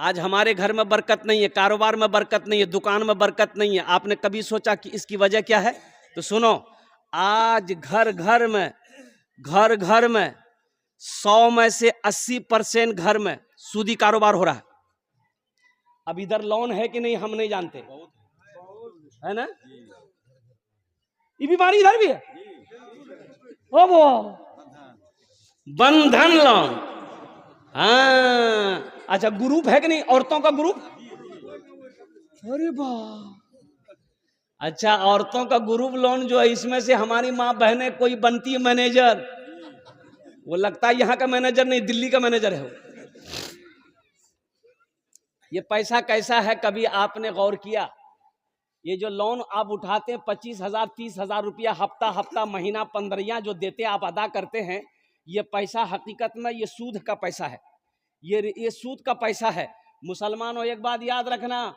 आज हमारे घर में बरकत नहीं है, कारोबार में बरकत नहीं है, दुकान में बरकत नहीं है। आपने कभी सोचा कि इसकी वजह क्या है? तो सुनो, आज घर घर में 100 में से 80% घर में सूदी कारोबार हो रहा है। अब इधर लोन है कि नहीं हम नहीं जानते, है ना? ये बीमारी इधर भी है। ओ वो बंधन लोन, हाँ। अच्छा, ग्रुप है कि नहीं, औरतों का ग्रुप? अरे वाह, अच्छा, औरतों का ग्रुप लोन जो है, इसमें से हमारी माँ बहनें कोई बनती है मैनेजर। वो लगता है यहाँ का मैनेजर नहीं, दिल्ली का मैनेजर है वो। ये पैसा कैसा है, कभी आपने गौर किया? ये जो लोन आप उठाते हैं 25,000 30,000 रुपया हफ्ता महीना 15 जो देते आप अदा करते हैं, ये पैसा हकीकत में ये सूद का पैसा है। ये सूद का पैसा है। मुसलमानों, एक बात याद रखना,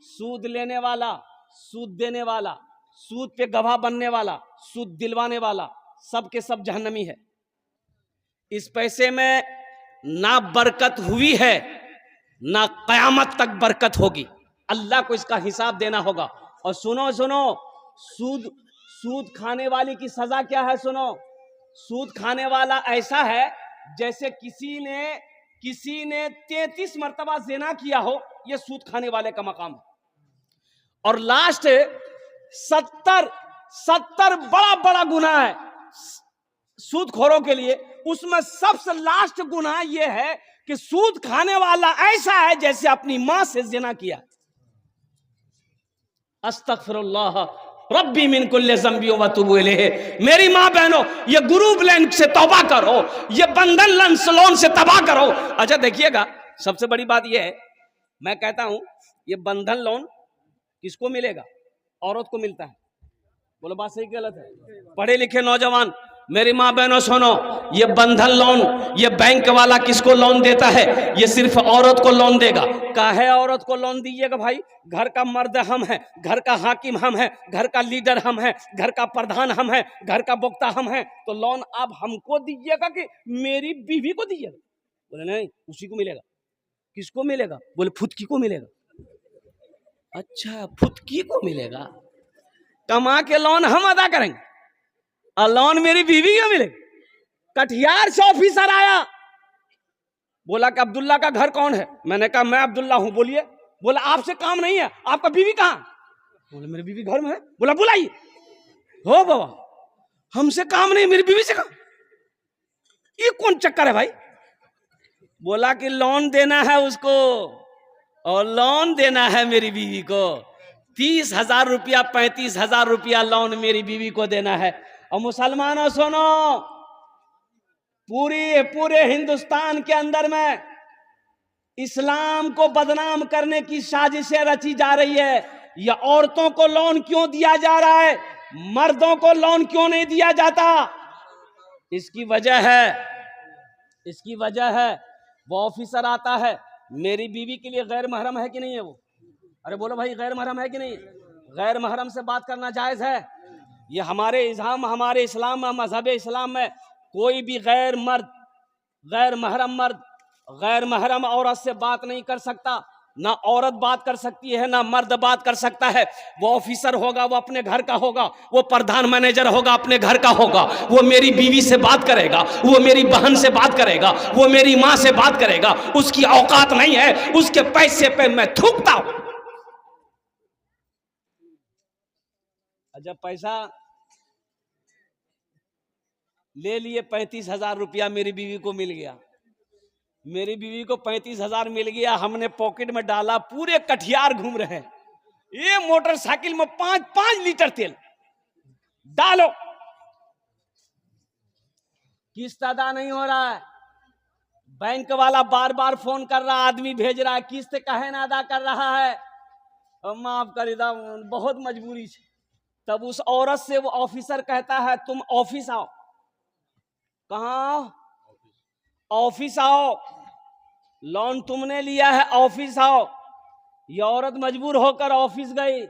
सूद लेने वाला, सूद देने वाला, सूद पे गवाह बनने वाला, सूद दिलवाने वाला, सब के सब जहन्नमी है। इस पैसे में ना बरकत हुई है, ना कयामत तक बरकत होगी। अल्लाह को इसका हिसाब देना होगा। और सुनो, सूद खाने वाले की सजा क्या है? सुनो, सूद खाने वाला ऐसा है जैसे किसी ने 33 मर्तबा ज़िना किया हो, यह सूद खाने वाले का मकाम है। और लास्ट 70 बड़ा गुनाह है सूदखोरों के लिए। उसमें सबसे लास्ट गुनाह यह है कि सूद खाने वाला ऐसा है जैसे अपनी मां से ज़िना किया। अस्तगफिरुल्लाह रब्बी मिन कुल्li ज़ंबी व अतूबु इलैहि। मेरी माँ बहनों, ये ग्रुप लोन से तौबा करो, ये बंधन लोन से तौबा करो। अच्छा देखिएगा, सबसे बड़ी बात यह है, मैं कहता हूं ये बंधन लोन किसको मिलेगा? औरत को मिलता है। बोलो बात सही गलत है? पढ़े लिखे नौजवान, मेरी माँ बहनों सुनो, ये बंधन लोन, ये बैंक वाला किसको लोन देता है? ये सिर्फ औरत को लोन देगा। काहे औरत को लोन दीजिएगा भाई? घर का मर्द हम हैं, घर का हाकिम हम हैं, घर का लीडर हम हैं, घर का प्रधान हम हैं, घर का वक्ता हम हैं, तो लोन आप हमको दीजिएगा कि मेरी बीवी को दीजिएगा? बोले नहीं, उसी को मिलेगा। किसको मिलेगा? बोले फुदकी को मिलेगा। अच्छा, फुदकी को मिलेगा। कमा के लोन हम अदा करेंगे और लोन मेरी बीवी को मिलेगा। कटिहार से ऑफिसर आया, बोला कि अब्दुल्ला का घर कौन है? मैंने कहा मैं अब्दुल्ला हूं। बोलिए। बोला आपसे काम नहीं है, आपका बीवी कहां? बोले मेरी बीवी घर में है। बोला बुलाइए। हो बाबा, हमसे काम नहीं, मेरी बीवी से काम। ये कौन चक्कर है भाई? बोला कि लोन देना है उसको, और लोन देना है मेरी बीवी को। 30,000 रुपया 35,000 रुपया लोन मेरी बीवी को देना है। और मुसलमानों सुनो, पूरे हिंदुस्तान के अंदर में इस्लाम को बदनाम करने की साजिशें रची जा रही है। या औरतों को लोन क्यों दिया जा रहा है, मर्दों को लोन क्यों नहीं दिया जाता? इसकी वजह है वो ऑफिसर आता है, मेरी बीवी के लिए गैर महरम है कि नहीं है वो? अरे बोलो भाई, गैर महरम है कि नहीं? गैर महरम से बात करना जायज है? ये हमारे इस्लाम में, मजहब इस्लाम में कोई भी गैर महरम औरत से बात नहीं कर सकता। ना औरत बात कर सकती है, ना मर्द बात कर सकता है। वो ऑफिसर होगा, वो अपने घर का होगा, वो प्रधान मैनेजर होगा, अपने घर का होगा। वो मेरी बीवी से बात करेगा, वो मेरी बहन से बात करेगा, वो मेरी माँ से बात करेगा। उसकी औकात नहीं है, उसके पैसे पे मैं थूकता हूं। जब पैसा ले लिए, 35,000 रुपया मेरी बीवी को मिल गया। मेरी बीवी को 35,000 मिल गया, हमने पॉकेट में डाला, पूरे कटिहार घूम रहे हैं। ये मोटरसाइकिल में 5 लीटर तेल डालो, किस्त अदा नहीं हो रहा है। बैंक वाला बार बार फोन कर रहा, आदमी भेज रहा है, किस्त कहे ना अदा कर रहा है। माफ कर दा, बहुत मजबूरी है। तब उस औरत से वो ऑफिसर कहता है तुम ऑफिस आओ। कहां? ऑफिस आओ, लोन तुमने लिया है, ऑफिस आओ। ये औरत मजबूर होकर ऑफिस गई।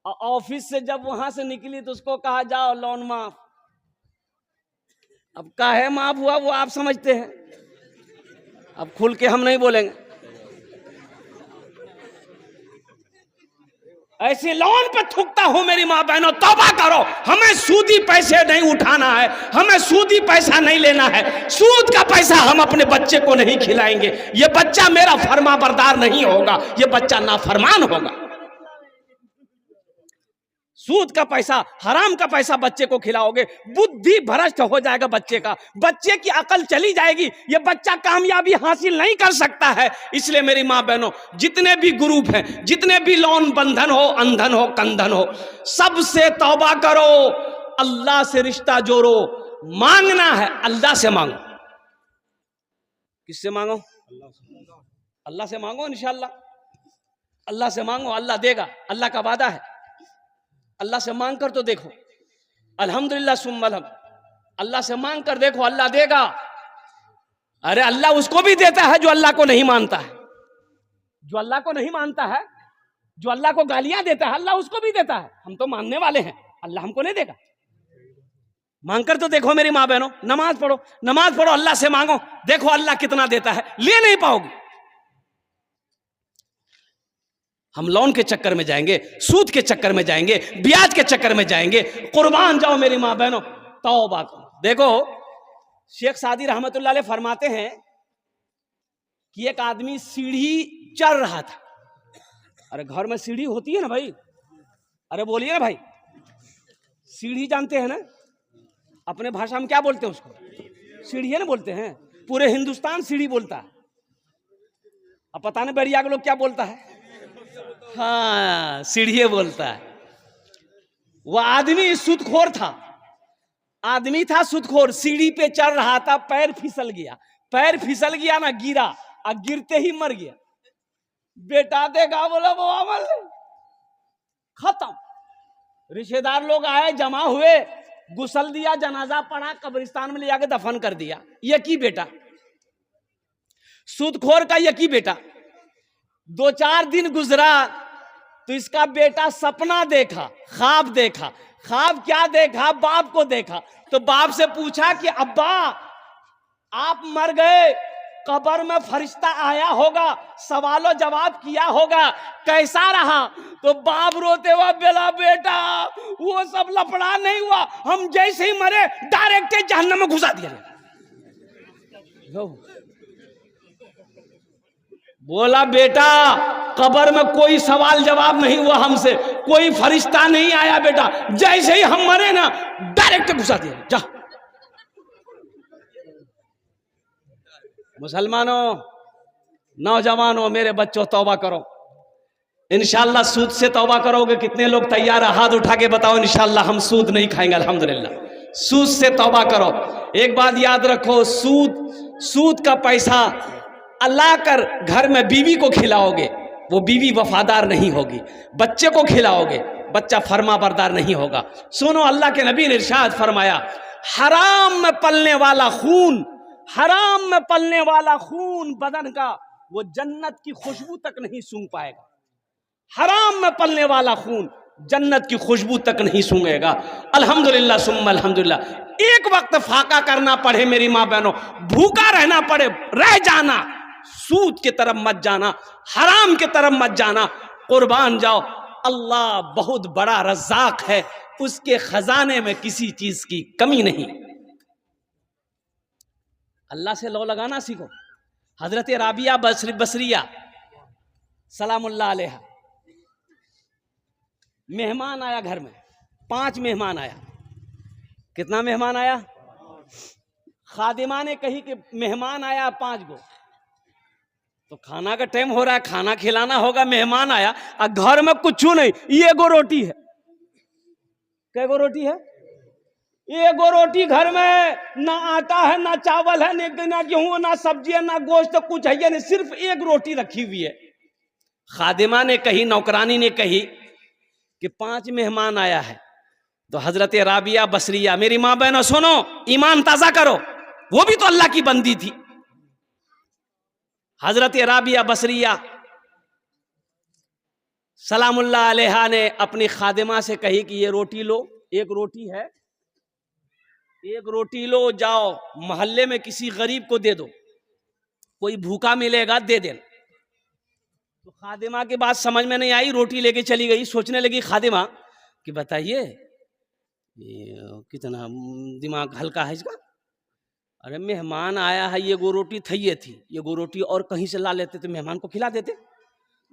और ऑफिस से जब वहां से निकली तो उसको कहा जाओ लोन माफ। अब काहे माफ हुआ वो आप समझते हैं, अब खुल के हम नहीं बोलेंगे। ऐसे लोन पे थूकता हूं मेरी माँ बहनों, तौबा करो। हमें सूदी पैसे नहीं उठाना है, हमें सूदी पैसा नहीं लेना है। सूद का पैसा हम अपने बच्चे को नहीं खिलाएंगे। ये बच्चा मेरा फर्मा बरदार नहीं होगा, ये बच्चा नाफरमान होगा। सूद का पैसा, हराम का पैसा बच्चे को खिलाओगे, बुद्धि भ्रष्ट हो जाएगा बच्चे का, बच्चे की अकल चली जाएगी, ये बच्चा कामयाबी हासिल नहीं कर सकता है। इसलिए मेरी माँ बहनों, जितने भी ग्रुप हैं, जितने भी लोन बंधन हो, अंधन हो, कंधन हो, सबसे तौबा करो, अल्लाह से रिश्ता जोड़ो। मांगना है अल्लाह से मांगो। किससे मांगो? अल्लाह से मांगो। इंशाअल्लाह अल्लाह से मांगो, अल्लाह देगा, अल्लाह का वादा है। अल्लाह से मांग कर तो देखो, अल्हम्दुलिल्लाह सुम्मा अल्हम्द। अल्लाह से मांग कर देखो, अल्लाह देगा। अरे अल्लाह उसको भी देता है जो अल्लाह को नहीं मानता है, जो अल्लाह को नहीं मानता है, जो अल्लाह को गालियां देता है, अल्लाह उसको भी देता है। हम तो मानने वाले हैं, अल्लाह हमको नहीं देगा। मांग कर तो देखो मेरी माँ बहनों, नमाज पढ़ो, नमाज पढ़ो, अल्लाह से मांगो, देखो अल्लाह कितना देता है। ले नहीं पाओगे। हम लोन के चक्कर में जाएंगे, सूद के चक्कर में जाएंगे, ब्याज के चक्कर में जाएंगे। कुर्बान जाओ मेरी माँ बहनों, तौबा करो। देखो शेख सादी रहमतुल्लाह अलैह फरमाते हैं कि एक आदमी सीढ़ी चढ़ रहा था। अरे घर में सीढ़ी होती है ना भाई, अरे बोलिए ना भाई, सीढ़ी जानते हैं ना? अपने भाषा में क्या बोलते हैं उसको? सीढ़ी है ना बोलते हैं। पूरे हिंदुस्तान सीढ़ी बोलता है। अब पता नहीं बैरिया के लोग क्या बोलता है। हाँ, सीढ़ी बोलता है। वह आदमी सूदखोर था, आदमी था सूदखोर, सीढ़ी पे चढ़ रहा था, पैर फिसल गया। पैर फिसल गया ना, गिरा, और गिरते ही मर गया। बेटा देखा, बोला वो अमल खत्म। रिश्तेदार लोग आए, जमा हुए, गुसल दिया, जनाजा पढ़ा, कब्रिस्तान में ले जाके दफन कर दिया। यकी बेटा, सूदखोर का यकी बेटा। 2-4 दिन गुजरा तो इसका बेटा सपना देखा, ख्वाब देखा। ख्वाब क्या देखा? बाप को देखा। तो बाप से पूछा कि अब्बा आप मर गए, कब्र में फरिश्ता आया होगा, सवालों जवाब किया होगा, कैसा रहा? तो बाप रोते हुआ बोला, बेटा वो सब लफड़ा नहीं हुआ, हम जैसे ही मरे डायरेक्ट जहन्नम में घुसा दिया। बोला बेटा कब्र में कोई सवाल जवाब नहीं हुआ हमसे, कोई फरिश्ता नहीं आया बेटा, जैसे ही हम मरे ना डायरेक्ट घुसा दिया। जा मुसलमानों, नौजवानों, मेरे बच्चों, तौबा करो। इंशाअल्लाह सूद से तौबा करोगे। कितने लोग तैयार है? हाथ उठा के बताओ। इंशाअल्लाह हम सूद नहीं खाएंगे, अल्हम्दुलिल्लाह। सूद से तौबा करो। एक बात याद रखो, सूद का पैसा अल्लाह कर घर में बीवी को खिलाओगे, वो बीवी वफादार नहीं होगी। बच्चे को खिलाओगे, बच्चा फर्मा बरदार नहीं होगा। सुनो, अल्लाह के नबी ने इरशाद फरमाया, हराम में पलने वाला खून, हराम में पलने वाला खून बदन का, वो जन्नत की खुशबू तक नहीं सूंघ पाएगा। हराम में पलने वाला खून जन्नत की खुशबू तक नहीं सूंघेगा। अल्हम्दुलिल्लाह सुम्मा अल्हम्दुलिल्लाह। एक वक्त फाका करना पड़े मेरी माँ बहनों, भूखा रहना पड़े, रह जाना, सूद की तरफ मत जाना, हराम की तरफ मत जाना। कुर्बान जाओ, अल्लाह बहुत बड़ा रज़्ज़ाक है, उसके खजाने में किसी चीज की कमी नहीं। अल्लाह से लो लगाना सीखो। हजरत राबिया बसरिया सलामुल्लाह अलैहा, मेहमान आया घर में, 5 मेहमान आया। कितना मेहमान आया? खादिमा ने कही कि मेहमान आया 5 गो, तो खाना का टाइम हो रहा है, खाना खिलाना होगा। मेहमान आया और घर में कुछ नहीं, ये गो रोटी है। कै गो रोटी है? ये गो रोटी घर में, ना आटा है, ना चावल है, ना गेहूं, ना सब्जी है, ना गोश्त, कुछ है नहीं, सिर्फ एक रोटी रखी हुई है। खादिमा ने कही, नौकरानी ने कही कि 5 मेहमान आया है। तो हजरत राबिया बसरिया, मेरी माँ बहनों सुनो, ईमान ताजा करो, वो भी तो अल्लाह की बंदी थी। हजरत राबिया बसरिया सलामुल्लाह अलैहा ने अपनी खादिमा से कही कि ये रोटी लो, एक रोटी है, एक रोटी लो, जाओ मोहल्ले में किसी गरीब को दे दो, कोई भूखा मिलेगा दे देना। तो खादिमा की बात समझ में नहीं आई, रोटी लेके चली गई। सोचने लगी खादिमा कि बताइए ये कितना दिमाग हल्का है इसका। अरे मेहमान आया है, ये गो रोटी थी, ये गो रोटी और कहीं से ला लेते तो मेहमान को खिला देते।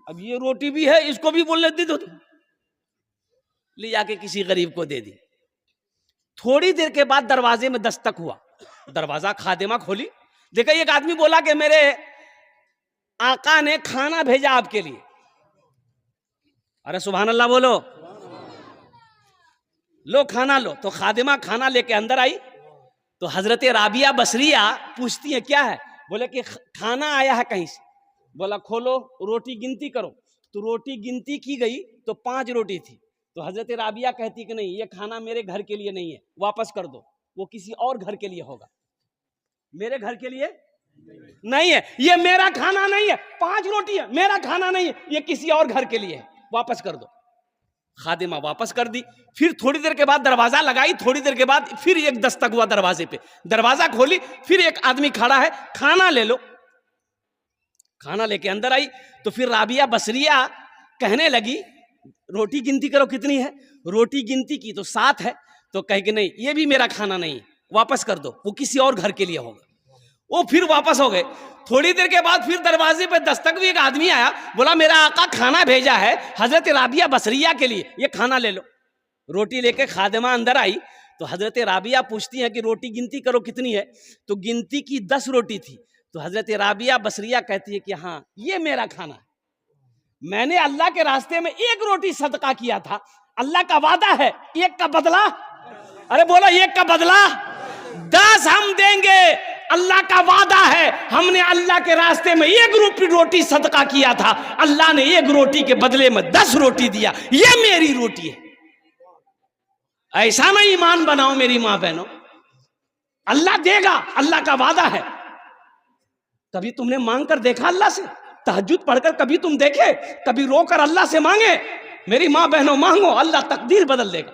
अब ये रोटी भी है, इसको भी बोल लेती तो ले जाके किसी गरीब को दे दी। थोड़ी देर के बाद दरवाजे में दस्तक हुआ। दरवाजा खादिमा खोली, देखा एक आदमी बोला कि मेरे आका ने खाना भेजा आपके लिए। अरे सुभान अल्लाह बोलो, लो खाना लो। तो खादिमा खाना लेके अंदर आई तो हजरत राबिया बसरिया पूछती है क्या है? बोले कि खाना आया है कहीं से। बोला खोलो रोटी गिनती करो। तो रोटी गिनती की गई तो 5 रोटी थी। तो हजरत राबिया कहती कि नहीं, ये खाना मेरे घर के लिए नहीं है, वापस कर दो, वो किसी और घर के लिए होगा, मेरे घर के लिए नहीं है, ये मेरा खाना नहीं है। 5 रोटी है, मेरा खाना नहीं है, ये किसी और घर के लिए है, वापस कर दो। खादिमा वापस कर दी। फिर थोड़ी देर के बाद दरवाजा लगाई, थोड़ी देर के बाद फिर एक दस्तक हुआ दरवाजे पे। दरवाजा खोली, फिर एक आदमी खड़ा है, खाना ले लो। खाना लेके अंदर आई तो फिर राबिया बसरिया कहने लगी रोटी गिनती करो कितनी है। रोटी गिनती की तो 7 है। तो कहे कि नहीं, ये भी मेरा खाना नहीं है, वापस कर दो, वो किसी और घर के लिए होगा। वो फिर वापस हो गए। थोड़ी देर के बाद फिर दरवाजे पे दस्तक भी एक आदमी आया, बोला मेरा आका खाना भेजा है हजरत राबिया बसरिया के लिए, ये खाना ले लो। रोटी लेके खादिमा अंदर आई तो हजरत राबिया पूछती है कि रोटी गिनती करो कितनी है। तो गिनती की 10 रोटी थी। तो हजरत राबिया बसरिया कहती है कि हाँ, ये मेरा खाना है, मैंने अल्लाह के रास्ते में 1 रोटी सदका किया था, अल्लाह का वादा है 1 का बदला। अरे बोलो 1 का बदला 10 हम देंगे, अल्लाह का वादा है। हमने अल्लाह के रास्ते में 1 रोटी सदका किया था, अल्लाह ने 1 रोटी के बदले में 10 रोटी दिया, ये मेरी रोटी है। ऐसा ना ईमान बनाओ मेरी मां बहनों, अल्लाह देगा, अल्लाह का वादा है। कभी तुमने मांग कर देखा अल्लाह से? तहज्जुद पढ़कर कभी तुम देखे? कभी रोकर अल्लाह से मांगे? मेरी मां बहनों मांगो, अल्लाह तकदीर बदल देगा।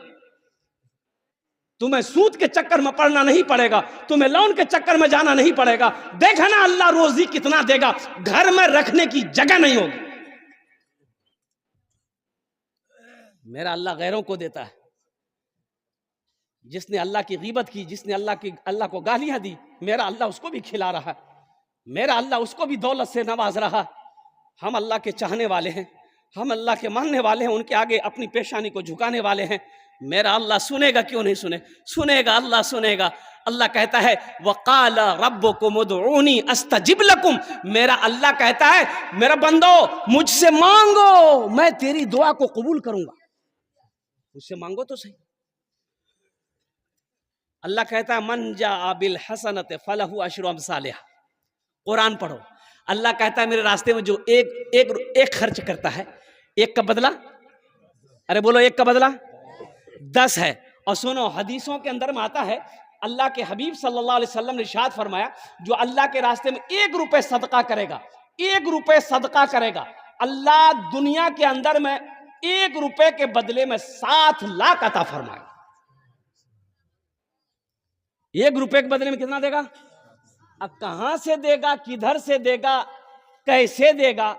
तुम्हें सूद के चक्कर में पड़ना नहीं पड़ेगा, तुम्हें लोन के चक्कर में जाना नहीं पड़ेगा। देखा ना अल्लाह रोजी कितना देगा, घर में रखने की जगह नहीं होगी। मेरा अल्लाह गैरों को देता है। जिसने अल्लाह की गीबत की, जिसने अल्लाह को गालियां दी, मेरा अल्लाह उसको भी खिला रहा है, मेरा अल्लाह उसको भी दौलत से नवाज रहा। हम अल्लाह के चाहने वाले हैं, हम अल्लाह के मानने वाले हैं, उनके आगे अपनी पेशानी को झुकाने वाले हैं। मेरा अल्लाह सुनेगा, क्यों नहीं सुनेगा, अल्लाह सुनेगा। अल्लाह कहता है वक़ाल रब्बुकुम उदऊनी अस्तजिब लकुम। मेरा अल्लाह कहता है मेरा बंदो मुझसे मांगो, मैं तेरी दुआ को कबूल करूंगा। मुझसे मांगो तो सही। अल्लाह कहता है मन जा बिल हसनत फलहु अशरु अमसालिहा। कुरान पढ़ो, अल्लाह कहता है मेरे रास्ते में जो एक खर्च करता है, 1 का बदला, अरे बोलो 1 का बदला 10 है। और सुनो, हदीसों के अंदर में आता है, अल्लाह के हबीब सल्लल्लाहु अलैहि वसल्लम ने इरशाद फरमाया, जो अल्लाह के रास्ते में 1 रुपए सदका करेगा, 1 रुपए सदका करेगा, अल्लाह दुनिया के अंदर में 1 रुपए के बदले में 7 लाख अता फरमाएगा। 1 रुपए के बदले में कितना देगा? अब कहां से देगा, किधर से देगा, कैसे देगा,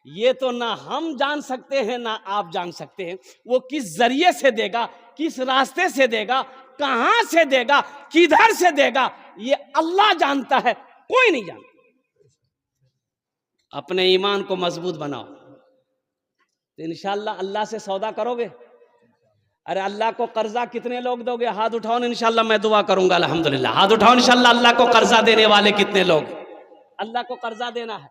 ये तो ना हम जान सकते हैं ना आप जान सकते हैं। वो किस जरिए से देगा, किस रास्ते से देगा, कहां से देगा, किधर से देगा, ये अल्लाह जानता है, कोई नहीं जानता। अपने ईमान को मजबूत बनाओ तो इंशाअल्लाह अल्लाह से सौदा करोगे। अरे अल्लाह को कर्जा कितने लोग दोगे? हाथ उठाओ ना, इंशाअल्लाह मैं दुआ करूंगा। अल्हम्दुलिल्लाह, हाथ उठाओ इंशाअल्लाह। अल्लाह को कर्जा देने वाले कितने लोग? अल्लाह को कर्जा देना है,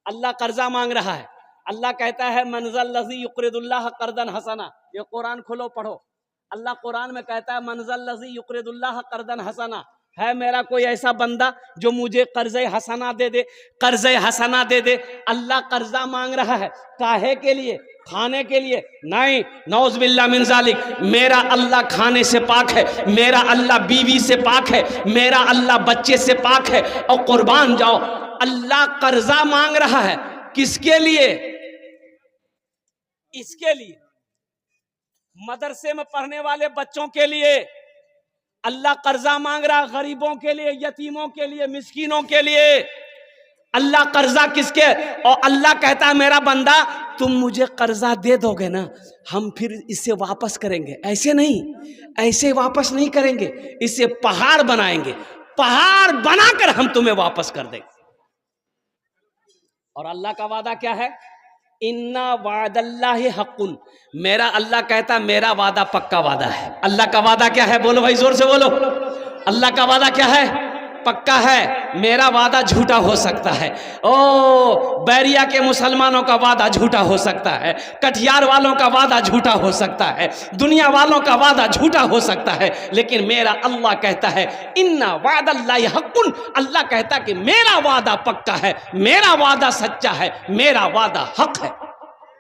अल्लाह कर्जा मांग रहा है। अल्लाह कहता है मनज़ल लज़ी युक़रिदुल्लाह क़र्ज़न हसना। ये कुरान खोलो पढ़ो, अल्लाह कुरान में कहता है मनज़ल लज़ी युक़रिदुल्लाह क़र्ज़न हसना। है मेरा कोई ऐसा बंदा जो मुझे कर्ज़े हसना दे दे, कर्ज़े हसना दे दे। अल्लाह कर्जा मांग रहा है, काहे के लिए? खाने के लिए नहीं, नौज़ बिल्लाह मिन ज़ालिक। मेरा अल्लाह खाने से पाक है, मेरा अल्लाह बीवी से पाक है, मेरा अल्लाह बच्चे से पाक है। और कुर्बान जाओ, अल्लाह कर्जा मांग रहा है, किसके लिए? इसके लिए, मदरसे में पढ़ने वाले बच्चों के लिए अल्लाह कर्जा मांग रहा है, गरीबों के लिए, यतीमों के लिए, मिस्कीनों के लिए। अल्लाह कर्जा किसके, और अल्लाह कहता है मेरा बंदा तुम मुझे कर्जा दे दोगे ना, हम फिर इससे वापस करेंगे। ऐसे नहीं, ऐसे वापस नहीं करेंगे, इससे पहाड़ बनाएंगे, पहाड़ बनाकर हम तुम्हें वापस कर देंगे। और अल्लाह का वादा क्या है, इन्ना वादल्लाहि हक़्क़ुन, मेरा अल्लाह कहता मेरा वादा पक्का वादा है। अल्लाह का वादा क्या है, बोलो भाई जोर से बोलो, अल्लाह का वादा क्या है, पक्का है। मेरा वादा झूठा हो सकता है, ओ बैरिया के मुसलमानों का वादा झूठा हो सकता है, कटिहार वालों का वादा झूठा हो सकता है, दुनिया वालों का वादा झूठा हो सकता है, लेकिन मेरा अल्लाह कहता है इन्ना वादल्लाहि हक़्क़ुन, अल्लाह कहता कि मेरा वादा पक्का है, मेरा वादा सच्चा है, मेरा वादा हक है।